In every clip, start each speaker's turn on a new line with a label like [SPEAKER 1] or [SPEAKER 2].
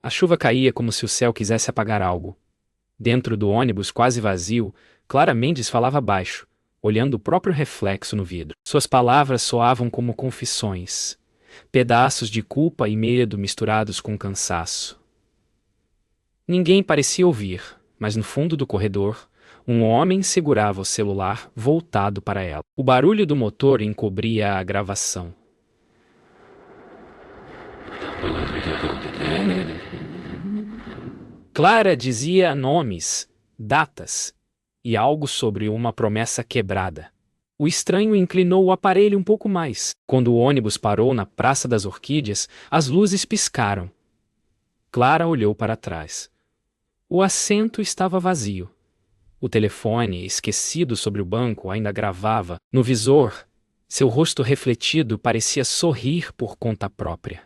[SPEAKER 1] A chuva caía como se o céu quisesse apagar algo. Dentro do ônibus quase vazio, Clara Mendes falava baixo, olhando o próprio reflexo no vidro. Suas palavras soavam como confissões, pedaços de culpa e medo misturados com cansaço. Ninguém parecia ouvir, mas no fundo do corredor, um homem segurava o celular voltado para ela. O barulho do motor encobria a gravação. Clara dizia nomes, datas e algo sobre uma promessa quebrada. O estranho inclinou o aparelho um pouco mais. Quando o ônibus parou na Praça das Orquídeas, as luzes piscaram. Clara olhou para trás. O assento estava vazio. O telefone, esquecido sobre o banco, ainda gravava. No visor, seu rosto refletido parecia sorrir por conta própria.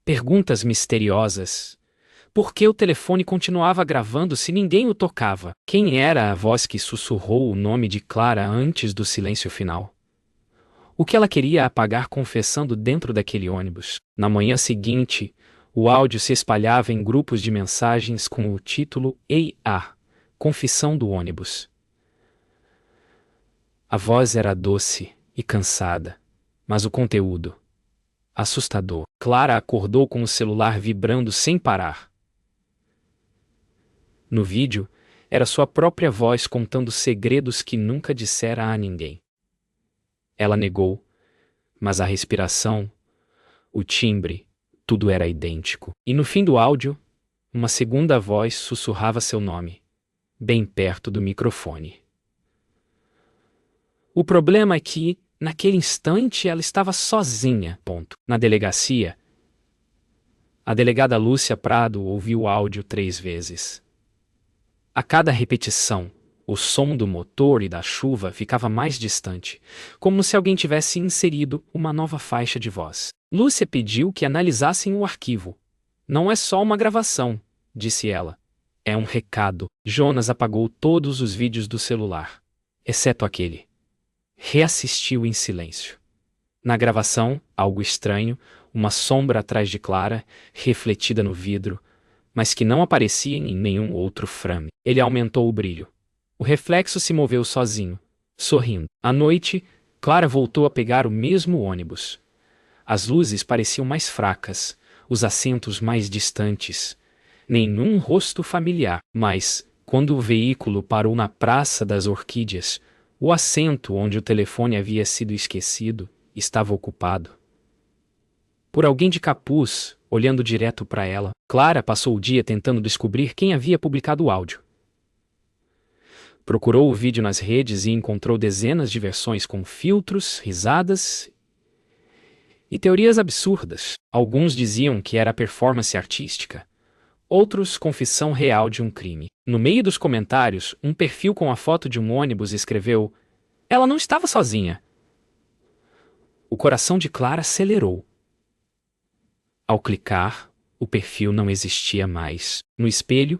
[SPEAKER 1] Perguntas misteriosas. Por que o telefone continuava gravando se ninguém o tocava? Quem era a voz que sussurrou o nome de Clara antes do silêncio final? O que ela queria apagar confessando dentro daquele ônibus? Na manhã seguinte, o áudio se espalhava em grupos de mensagens com o título Ei, Confissão do ônibus. A voz era doce e cansada, mas o conteúdo, assustador. Clara acordou com o celular vibrando sem parar. No vídeo, era sua própria voz contando segredos que nunca dissera a ninguém. Ela negou, mas a respiração, o timbre, tudo era idêntico. E no fim do áudio, uma segunda voz sussurrava seu nome, bem perto do microfone. O problema é que, naquele instante, ela estava sozinha. Na delegacia, a delegada Lúcia Prado ouviu o áudio 3 vezes. A cada repetição, o som do motor e da chuva ficava mais distante, como se alguém tivesse inserido uma nova faixa de voz. Lúcia pediu que analisassem o arquivo. Não é só uma gravação, disse ela. É um recado. Jonas apagou todos os vídeos do celular, exceto aquele. Reassistiu em silêncio. Na gravação, algo estranho, uma sombra atrás de Clara, refletida no vidro, mas que não aparecia em nenhum outro frame. Ele aumentou o brilho. O reflexo se moveu sozinho, sorrindo. À noite, Clara voltou a pegar o mesmo ônibus. As luzes pareciam mais fracas, os assentos mais distantes. Nenhum rosto familiar. Mas, quando o veículo parou na Praça das Orquídeas, o assento onde o telefone havia sido esquecido estava ocupado por alguém de capuz, olhando direto para ela. Clara passou o dia tentando descobrir quem havia publicado o áudio. Procurou o vídeo nas redes e encontrou dezenas de versões com filtros, risadas e teorias absurdas. Alguns diziam que era performance artística, outros confissão real de um crime. No meio dos comentários, um perfil com a foto de um ônibus escreveu: "Ela não estava sozinha." O coração de Clara acelerou. Ao clicar, o perfil não existia mais. No espelho,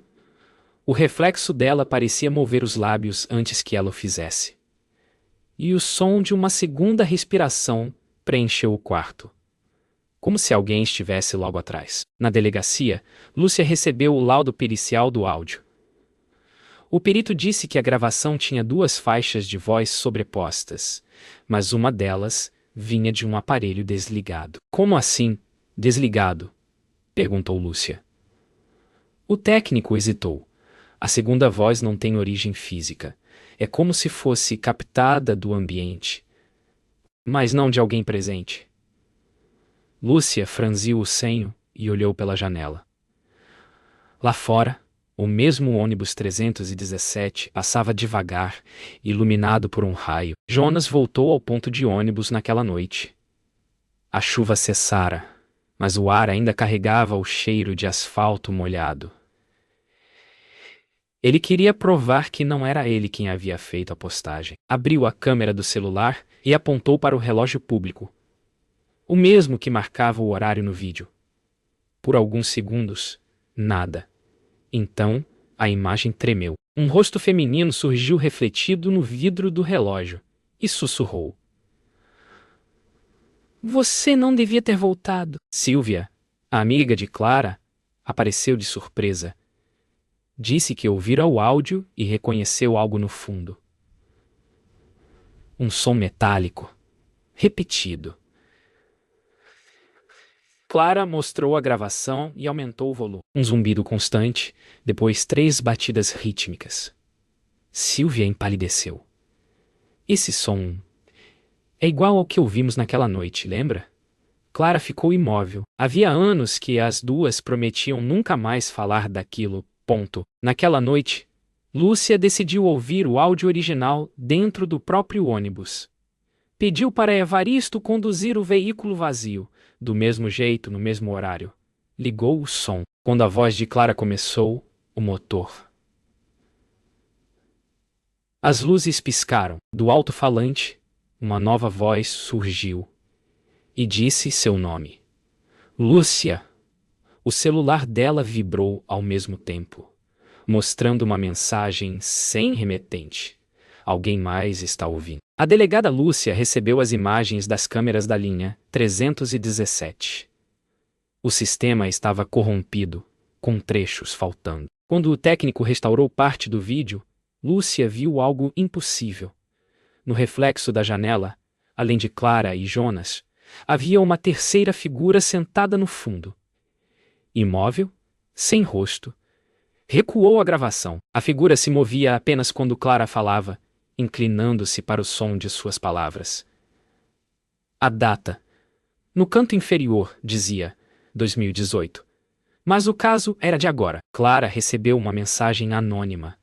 [SPEAKER 1] o reflexo dela parecia mover os lábios antes que ela o fizesse. E o som de uma segunda respiração preencheu o quarto, como se alguém estivesse logo atrás. Na delegacia, Lúcia recebeu o laudo pericial do áudio. O perito disse que a gravação tinha 2 faixas de voz sobrepostas, mas uma delas vinha de um aparelho desligado. Como assim? Desligado? Perguntou Lúcia. O técnico hesitou. A segunda voz não tem origem física. É como se fosse captada do ambiente, mas não de alguém presente. Lúcia franziu o senho e olhou pela janela. Lá fora, o mesmo ônibus 317 passava devagar, iluminado por um raio. Jonas voltou ao ponto de ônibus naquela noite. A chuva cessara, mas o ar ainda carregava o cheiro de asfalto molhado. Ele queria provar que não era ele quem havia feito a postagem. Abriu a câmera do celular e apontou para o relógio público, o mesmo que marcava o horário no vídeo. Por alguns segundos, nada. Então, a imagem tremeu. Um rosto feminino surgiu refletido no vidro do relógio e sussurrou: "Você não devia ter voltado." Silvia, A amiga de Clara apareceu de surpresa. Disse que ouvira o áudio e reconheceu algo no fundo. Um som metálico, repetido. Clara mostrou a gravação e aumentou o volume. Um zumbido constante, depois 3 batidas rítmicas. Sylvia empalideceu. Esse som é igual ao que ouvimos naquela noite, lembra? Clara ficou imóvel. Havia anos que as duas prometiam nunca mais falar daquilo. Naquela noite, Lúcia decidiu ouvir o áudio original dentro do próprio ônibus. Pediu para Evaristo conduzir o veículo vazio, do mesmo jeito, no mesmo horário. Ligou o som. Quando a voz de Clara começou, o motor. As luzes piscaram. Do alto-falante, uma nova voz surgiu e disse seu nome. Lúcia. O celular dela vibrou ao mesmo tempo, mostrando uma mensagem sem remetente. Alguém mais está ouvindo. A delegada Lúcia recebeu as imagens das câmeras da linha 317. O sistema estava corrompido, com trechos faltando. Quando o técnico restaurou parte do vídeo, Lúcia viu algo impossível. No reflexo da janela, além de Clara e Jonas, havia uma terceira figura sentada no fundo. Imóvel, sem rosto. Recuou a gravação. A figura se movia apenas quando Clara falava, inclinando-se para o som de suas palavras. A data. No canto inferior, dizia, 2018. Mas o caso era de agora. Clara recebeu uma mensagem anônima.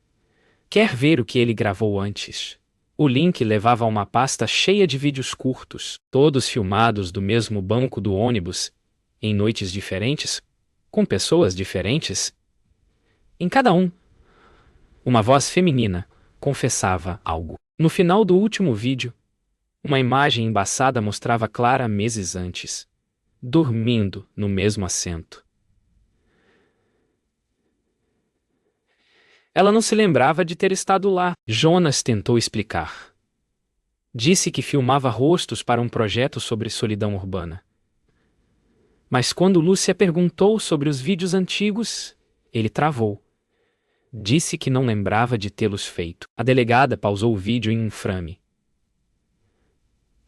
[SPEAKER 1] Quer ver o que ele gravou antes? O link levava a uma pasta cheia de vídeos curtos, todos filmados do mesmo banco do ônibus, em noites diferentes, com pessoas diferentes. Em cada um, uma voz feminina confessava algo. No final do último vídeo, uma imagem embaçada mostrava Clara meses antes, dormindo no mesmo assento. Ela não se lembrava de ter estado lá. Jonas tentou explicar. Disse que filmava rostos para um projeto sobre solidão urbana. Mas quando Lúcia perguntou sobre os vídeos antigos, ele travou. Disse que não lembrava de tê-los feito. A delegada pausou o vídeo em um frame.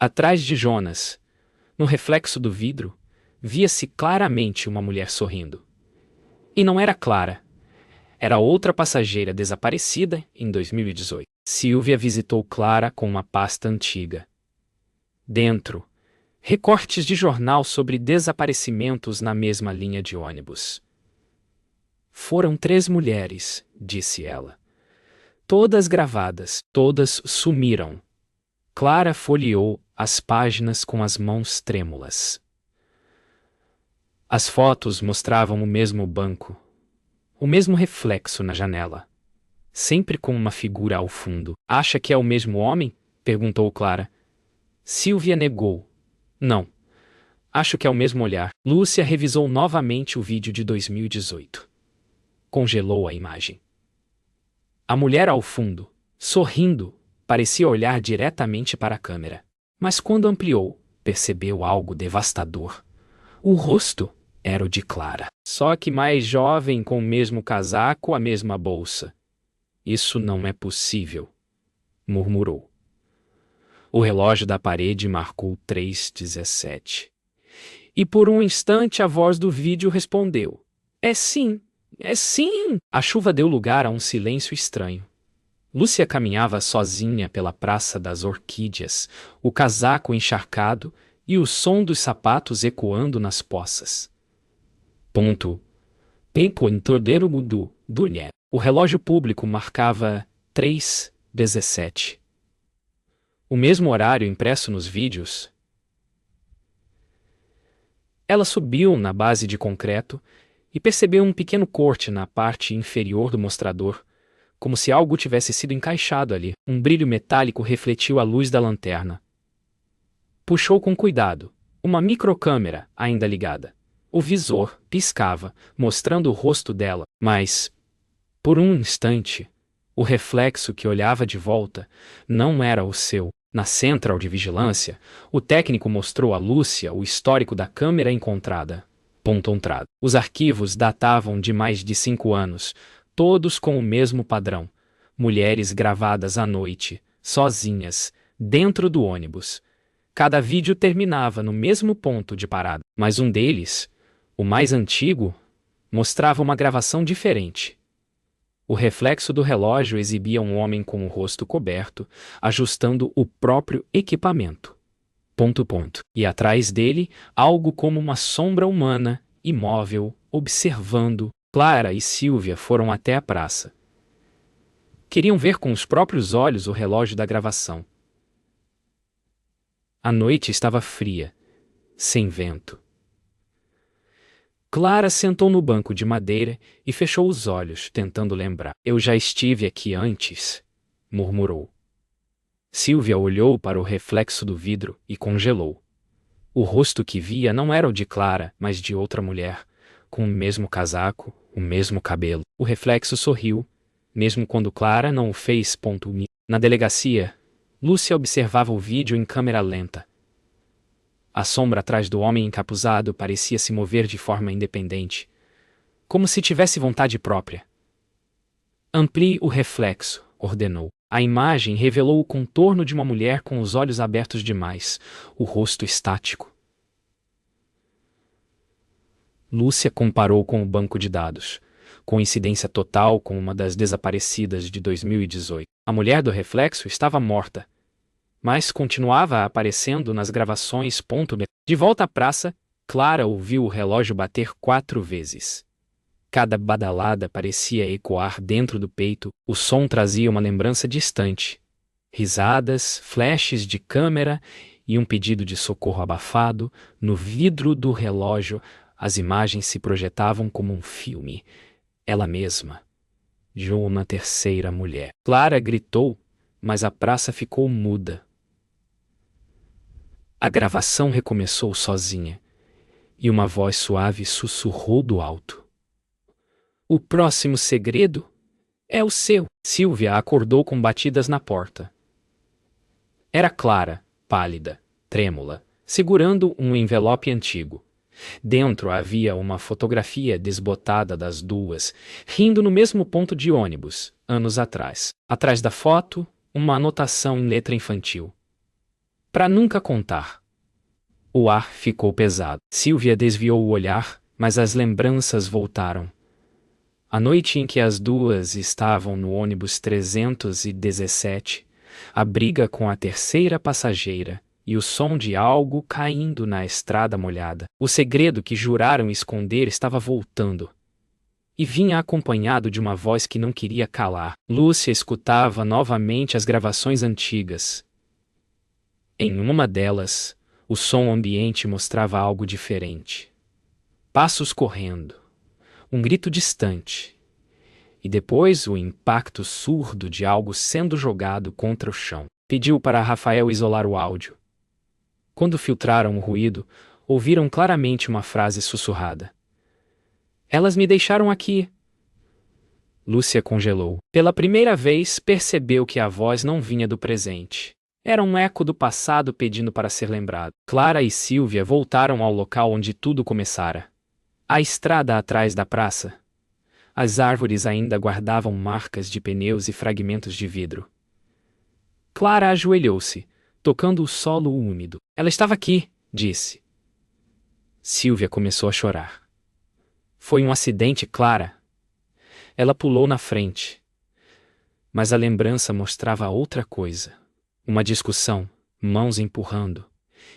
[SPEAKER 1] Atrás de Jonas, no reflexo do vidro, via-se claramente uma mulher sorrindo. E não era Clara. Era outra passageira desaparecida em 2018. Sylvia visitou Clara com uma pasta antiga. Dentro, recortes de jornal sobre desaparecimentos na mesma linha de ônibus. Foram 3 mulheres, disse ela. Todas gravadas, todas sumiram. Clara folheou as páginas com as mãos trêmulas. As fotos mostravam o mesmo banco, o mesmo reflexo na janela, sempre com uma figura ao fundo. Acha que é o mesmo homem? Perguntou Clara. Sylvia negou. Não. Acho que é o mesmo olhar. Lúcia revisou novamente o vídeo de 2018. Congelou a imagem. A mulher ao fundo, sorrindo, parecia olhar diretamente para a câmera. Mas quando ampliou, percebeu algo devastador. O rosto era o de Clara, só que mais jovem, com o mesmo casaco, a mesma bolsa. Isso não é possível, murmurou. O relógio da parede marcou 3:17. E por um instante a voz do vídeo respondeu. É sim, é sim! A chuva deu lugar a um silêncio estranho. Lúcia caminhava sozinha pela Praça das Orquídeas, o casaco encharcado e o som dos sapatos ecoando nas poças. O relógio público marcava 3:17. O mesmo horário impresso nos vídeos. Ela subiu na base de concreto e percebeu um pequeno corte na parte inferior do mostrador, como se algo tivesse sido encaixado ali. Um brilho metálico refletiu a luz da lanterna. Puxou com cuidado, uma microcâmera ainda ligada. O visor piscava, mostrando o rosto dela, mas, por um instante, o reflexo que olhava de volta não era o seu. Na central de vigilância, o técnico mostrou a Lúcia o histórico da câmera encontrada. Encontrado. Os arquivos datavam de mais de 5 anos, todos com o mesmo padrão. Mulheres gravadas à noite, sozinhas, dentro do ônibus. Cada vídeo terminava no mesmo ponto de parada, mas um deles, o mais antigo, mostrava uma gravação diferente. O reflexo do relógio exibia um homem com o rosto coberto, ajustando o próprio equipamento. E atrás dele, algo como uma sombra humana, imóvel, observando. Clara e Silvia foram até a praça. Queriam ver com os próprios olhos o relógio da gravação. A noite estava fria, sem vento. Clara sentou no banco de madeira e fechou os olhos, tentando lembrar. Eu já estive aqui antes, murmurou. Silvia olhou para o reflexo do vidro e congelou. O rosto que via não era o de Clara, mas de outra mulher, com o mesmo casaco, o mesmo cabelo. O reflexo sorriu, mesmo quando Clara não o fez. Na delegacia, Lúcia observava o vídeo em câmera lenta. A sombra atrás do homem encapuzado parecia se mover de forma independente, como se tivesse vontade própria. Amplie o reflexo, ordenou. A imagem revelou o contorno de uma mulher com os olhos abertos demais, o rosto estático. Lúcia comparou com o banco de dados. Coincidência total com uma das desaparecidas de 2018. A mulher do reflexo estava morta, mas continuava aparecendo nas gravações. De volta à praça, Clara ouviu o relógio bater 4 vezes. Cada badalada parecia ecoar dentro do peito, o som trazia uma lembrança distante. Risadas, flashes de câmera e um pedido de socorro abafado. No vidro do relógio, as imagens se projetavam como um filme. Ela mesma, de uma terceira mulher. Clara gritou, mas a praça ficou muda. A gravação recomeçou sozinha, e uma voz suave sussurrou do alto. O próximo segredo é o seu. Silvia acordou com batidas na porta. Era Clara, pálida, trêmula, segurando um envelope antigo. Dentro havia uma fotografia desbotada das duas, rindo no mesmo ponto de ônibus, anos atrás. Atrás da foto, uma anotação em letra infantil. Para nunca contar. O ar ficou pesado. Silvia desviou o olhar, mas as lembranças voltaram. A noite em que as duas estavam no ônibus 317, a briga com a terceira passageira e o som de algo caindo na estrada molhada. O segredo que juraram esconder estava voltando. E vinha acompanhado de uma voz que não queria calar. Lúcia escutava novamente as gravações antigas. Em uma delas, o som ambiente mostrava algo diferente. Passos correndo. Um grito distante, e depois o impacto surdo de algo sendo jogado contra o chão. Pediu para Rafael isolar o áudio. Quando filtraram o ruído, ouviram claramente uma frase sussurrada. Elas me deixaram aqui. Lúcia congelou. Pela primeira vez, percebeu que a voz não vinha do presente. Era um eco do passado pedindo para ser lembrado. Clara e Silvia voltaram ao local onde tudo começara. A estrada atrás da praça. As árvores ainda guardavam marcas de pneus e fragmentos de vidro. Clara ajoelhou-se, tocando o solo úmido. Ela estava aqui, disse. Silvia começou a chorar. Foi um acidente, Clara. Ela pulou na frente. Mas a lembrança mostrava outra coisa. Uma discussão, mãos empurrando,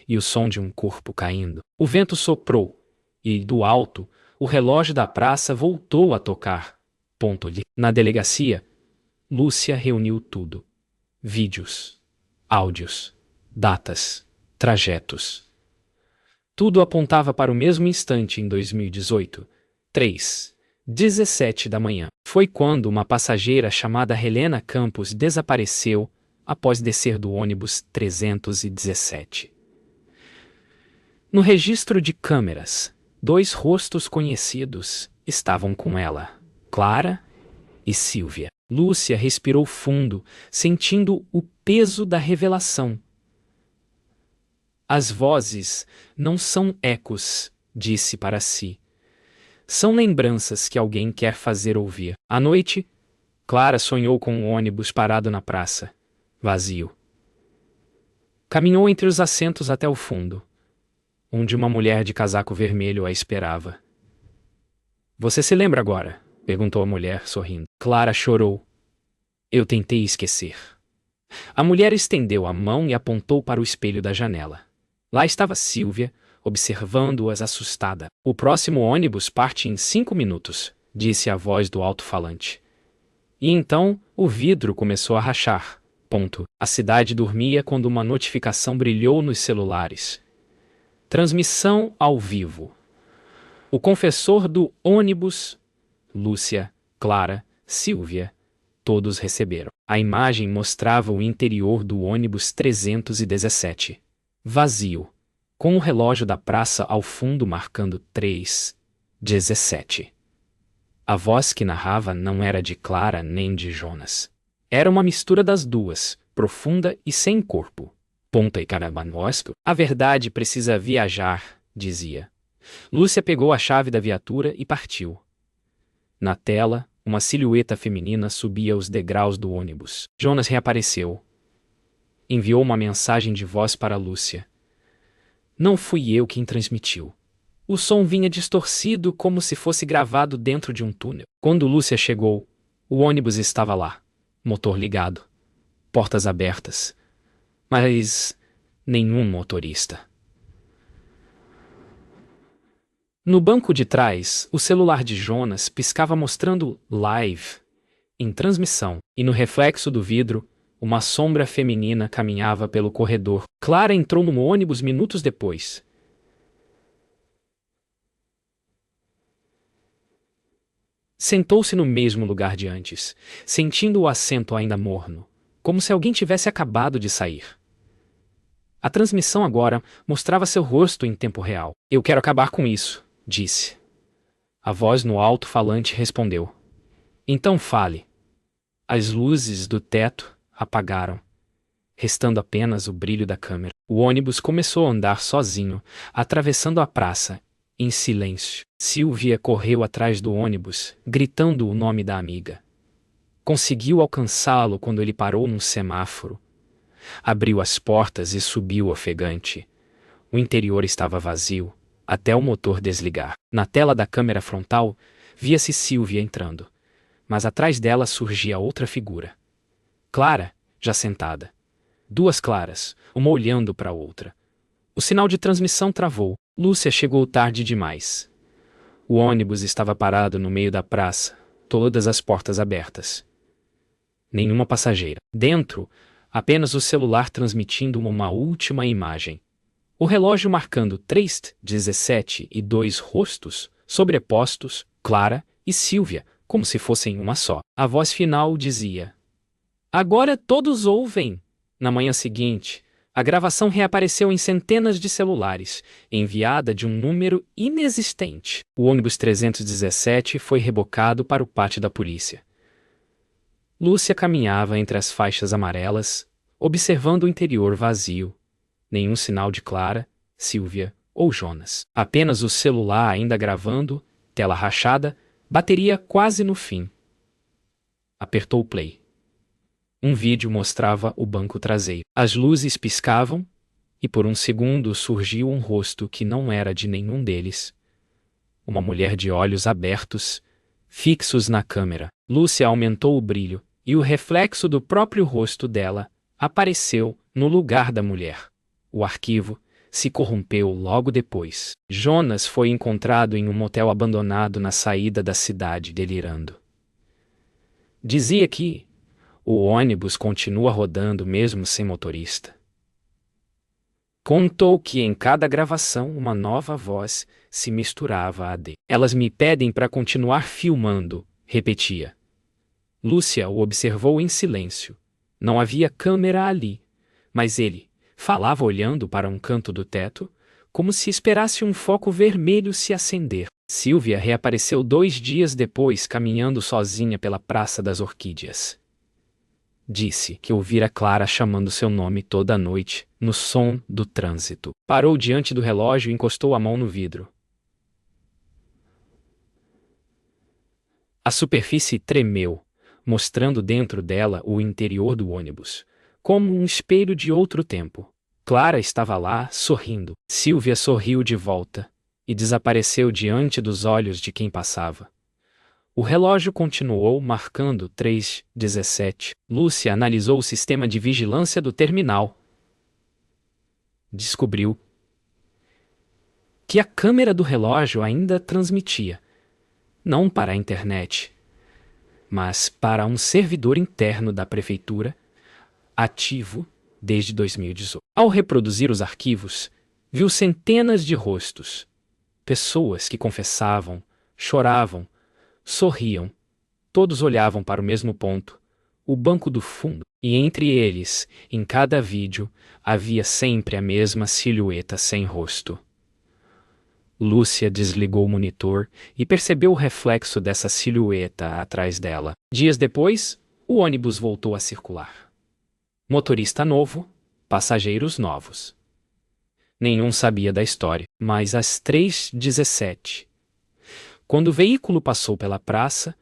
[SPEAKER 1] e o som de um corpo caindo. O vento soprou. E, do alto, o relógio da praça voltou a tocar. Na delegacia, Lúcia reuniu tudo. Vídeos, áudios, datas, trajetos. Tudo apontava para o mesmo instante em 2018, 3:17 da manhã. Foi quando uma passageira chamada Helena Campos desapareceu após descer do ônibus 317. No registro de câmeras, 2 rostos conhecidos estavam com ela, Clara e Silvia. Lúcia respirou fundo, sentindo o peso da revelação. As vozes não são ecos, disse para si. São lembranças que alguém quer fazer ouvir. À noite, Clara sonhou com um ônibus parado na praça, vazio. Caminhou entre os assentos até o fundo, onde uma mulher de casaco vermelho a esperava. Você se lembra agora? Perguntou a mulher, sorrindo. Clara chorou. Eu tentei esquecer. A mulher estendeu a mão e apontou para o espelho da janela. Lá estava Sílvia, observando-as assustada. O próximo ônibus parte em 5 minutos, disse a voz do alto-falante. E então, o vidro começou a rachar. Ponto. A cidade dormia quando uma notificação brilhou nos celulares. Transmissão ao vivo. O confessor do ônibus, Lúcia, Clara, Sílvia, todos receberam. A imagem mostrava o interior do ônibus 317. Vazio, com o relógio da praça ao fundo marcando 3:17. A voz que narrava não era de Clara nem de Jonas. Era uma mistura das duas, profunda e sem corpo. Ponta e carabanosco. A verdade precisa viajar, dizia. Lúcia pegou a chave da viatura e partiu. Na tela, uma silhueta feminina subia os degraus do ônibus. Jonas reapareceu. Enviou uma mensagem de voz para Lúcia. Não fui eu quem transmitiu. O som vinha distorcido como se fosse gravado dentro de um túnel. Quando Lúcia chegou, o ônibus estava lá. Motor ligado. Portas abertas. Mas nenhum motorista. No banco de trás, o celular de Jonas piscava mostrando live, em transmissão, e no reflexo do vidro, uma sombra feminina caminhava pelo corredor. Clara entrou no ônibus minutos depois. Sentou-se no mesmo lugar de antes, sentindo o assento ainda morno, como se alguém tivesse acabado de sair. A transmissão agora mostrava seu rosto em tempo real. Eu quero acabar com isso, disse. A voz no alto-falante respondeu. Então fale. As luzes do teto apagaram, restando apenas o brilho da câmera. O ônibus começou a andar sozinho, atravessando a praça, em silêncio. Sílvia correu atrás do ônibus, gritando o nome da amiga. Conseguiu alcançá-lo quando ele parou num semáforo. Abriu as portas e subiu ofegante. O interior estava vazio, até o motor desligar. Na tela da câmera frontal, via-se Sílvia entrando, mas atrás dela surgia outra figura. Clara, já sentada. Duas Claras, uma olhando para a outra. O sinal de transmissão travou. Lúcia chegou tarde demais. O ônibus estava parado no meio da praça, todas as portas abertas. Nenhuma passageira. Dentro, apenas o celular transmitindo uma última imagem. O relógio marcando 3:17 e 2 rostos, sobrepostos, Clara e Sílvia, como se fossem uma só. A voz final dizia: Agora todos ouvem. Na manhã seguinte, a gravação reapareceu em centenas de celulares, enviada de um número inexistente. O ônibus 317 foi rebocado para o pátio da polícia. Lúcia caminhava entre as faixas amarelas, observando o interior vazio. Nenhum sinal de Clara, Sílvia ou Jonas. Apenas o celular ainda gravando, tela rachada, bateria quase no fim. Apertou o play. Um vídeo mostrava o banco traseiro. As luzes piscavam, e por um segundo surgiu um rosto que não era de nenhum deles. Uma mulher de olhos abertos, fixos na câmera. Lúcia aumentou o brilho, e o reflexo do próprio rosto dela apareceu no lugar da mulher. O arquivo se corrompeu logo depois. Jonas foi encontrado em um motel abandonado na saída da cidade, delirando. Dizia que o ônibus continua rodando mesmo sem motorista. Contou que em cada gravação uma nova voz se misturava à de. Elas me pedem para continuar filmando, repetia. Lúcia o observou em silêncio. Não havia câmera ali, mas ele falava olhando para um canto do teto, como se esperasse um foco vermelho se acender. Sílvia reapareceu 2 dias depois caminhando sozinha pela Praça das Orquídeas. Disse que ouvira Clara chamando seu nome toda a noite, no som do trânsito. Parou diante do relógio e encostou a mão no vidro. A superfície tremeu, mostrando dentro dela o interior do ônibus, como um espelho de outro tempo. Clara estava lá, sorrindo. Sylvia sorriu de volta e desapareceu diante dos olhos de quem passava. O relógio continuou marcando 3:17. Lúcia analisou o sistema de vigilância do terminal. Descobriu que a câmera do relógio ainda transmitia, não para a internet, mas para um servidor interno da prefeitura, ativo desde 2018. Ao reproduzir os arquivos, viu centenas de rostos, pessoas que confessavam, choravam, sorriam, todos olhavam para o mesmo ponto, o banco do fundo, e entre eles, em cada vídeo, havia sempre a mesma silhueta sem rosto. Lúcia desligou o monitor e percebeu o reflexo dessa silhueta atrás dela. Dias depois, o ônibus voltou a circular. Motorista novo, passageiros novos. Nenhum sabia da história, mas às 3:17, quando o veículo passou pela praça,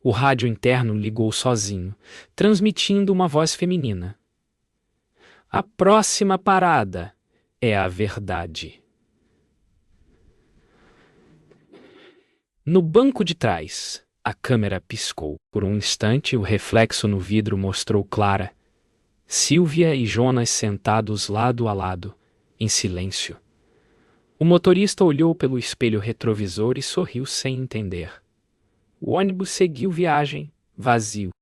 [SPEAKER 1] o rádio interno ligou sozinho, transmitindo uma voz feminina. A próxima parada é a verdade. No banco de trás, a câmera piscou. Por um instante, o reflexo no vidro mostrou Clara, Sylvia e Jonas sentados lado a lado, em silêncio. O motorista olhou pelo espelho retrovisor e sorriu sem entender. O ônibus seguiu viagem, vazio.